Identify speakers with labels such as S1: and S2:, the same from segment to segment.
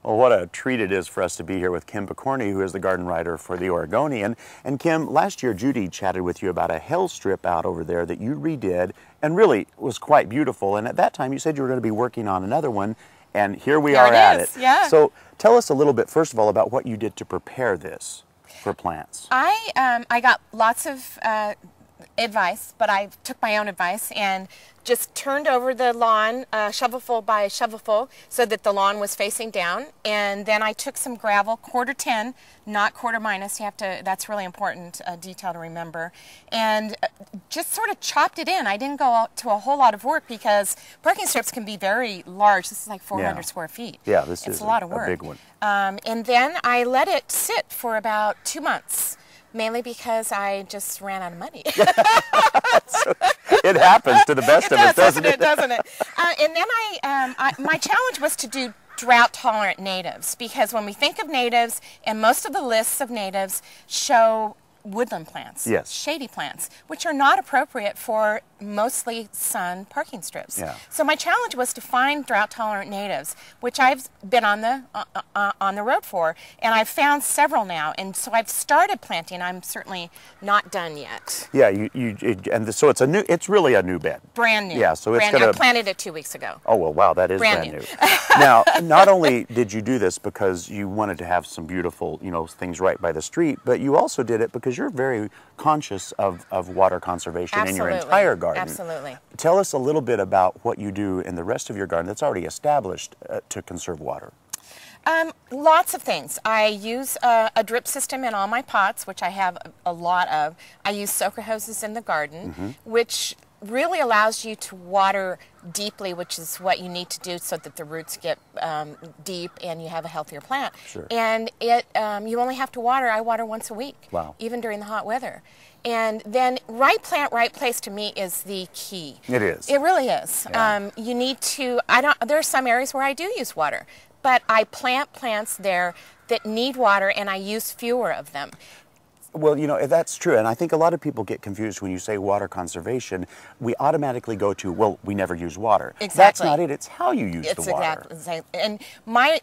S1: Well, what a treat it is for us to be here with Kym Pokorny, who is the garden writer for the Oregonian. And Kym, last year Judy chatted with you about a hill strip out over there that you redid and really was quite beautiful. And at that time you said you were going to be working on another one, and here we are at it.
S2: Yeah.
S1: So tell us a little bit, first of all, about what you did to prepare this for plants.
S2: I got lots of advice, but I took my own advice and just turned over the lawn shovelful by shovelful so that the lawn was facing down, and then I took some gravel, quarter 10, not quarter minus. You have to, that's really important detail to remember, and just sort of chopped it in. I didn't go out to a whole lot of work because parking strips can be very large. This is like 400 square feet.
S1: Yeah, this
S2: it's
S1: is
S2: a lot of work.
S1: A big one.
S2: And then I let it sit for about 2 months. Mainly because I just ran out of money.
S1: So it happens to the best of us, doesn't it?
S2: Doesn't it? And then my challenge was to do drought-tolerant natives, because when we think of natives, and most of the lists of natives show woodland plants,
S1: yes,
S2: shady plants, which are not appropriate for mostly sun parking strips.
S1: Yeah.
S2: So my challenge was to find drought-tolerant natives, which I've been on the road for, and I've found several now, and so I've started planting. I'm certainly not done yet.
S1: Yeah, so it's really a new bed.
S2: Brand new.
S1: Yeah, so it's
S2: brand new. I planted it 2 weeks ago.
S1: Oh well, wow, that is brand new. Now, not only did you do this because you wanted to have some beautiful, things right by the street, but you also did it because you're very conscious of water conservation in your entire garden.
S2: Absolutely.
S1: Tell us a little bit about what you do in the rest of your garden that's already established to conserve water.
S2: Lots of things. I use a drip system in all my pots, which I have a lot of. I use soaker hoses in the garden, which really allows you to water deeply, which is what you need to do so that the roots get deep and you have a healthier plant.
S1: Sure.
S2: And you only have to water. I water once a week,
S1: wow, even
S2: during the hot weather. And then right plant, right place to me is the key.
S1: It is.
S2: It really is.
S1: Yeah.
S2: You need to, there are some areas where I do use water, but I plant plants there that need water and I use fewer of them.
S1: Well, that's true, and I think a lot of people get confused when you say water conservation. We automatically go to, well, we never use water.
S2: Exactly.
S1: That's not it. It's how you use the water.
S2: Exactly. And I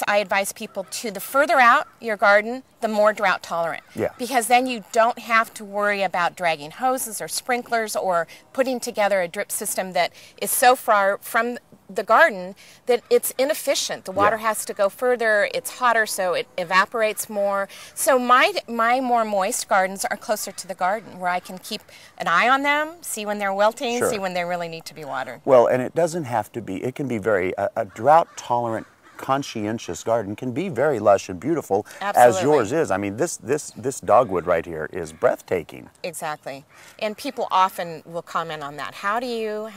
S2: advise people to, the further out your garden, the more drought tolerant.
S1: Yeah.
S2: Because then you don't have to worry about dragging hoses or sprinklers or putting together a drip system that is so far from the garden that it's inefficient. The water has to go further, it's hotter, so it evaporates more. So my more moist gardens are closer to the garden, where I can keep an eye on them, see when they're wilting,
S1: sure,
S2: see when they really need to be watered.
S1: Well, and it doesn't have to be, it can be a drought-tolerant, conscientious garden can be very lush and beautiful.
S2: Absolutely.
S1: As yours is. I mean, this dogwood right here is breathtaking.
S2: Exactly. And people often will comment on that. How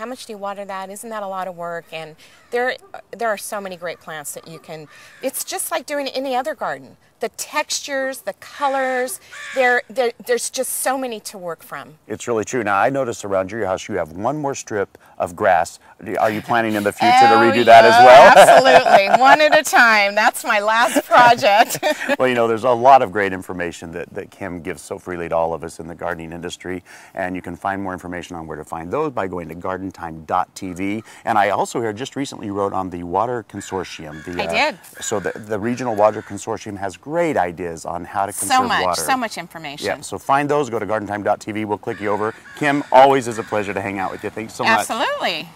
S2: much do you water that? Isn't that a lot of work? And there are so many great plants that you can, it's just like doing any other garden. The textures, the colors, there's just so many to work from.
S1: It's really true. Now, I notice around your house you have one more strip of grass. Are you planning in the future to redo that as well?
S2: Absolutely. One at a time. That's my last project.
S1: Well, there's a lot of great information that Kym gives so freely to all of us in the gardening industry, and you can find more information on where to find those by going to gardentime.tv. And I also just recently wrote on the Water Consortium.
S2: I did.
S1: So the Regional Water Consortium has great ideas on how to conserve water.
S2: So much information.
S1: Yeah, so find those, go to gardentime.tv, we'll click you over. Kym, always is a pleasure to hang out with you. Thanks so much.
S2: Absolutely.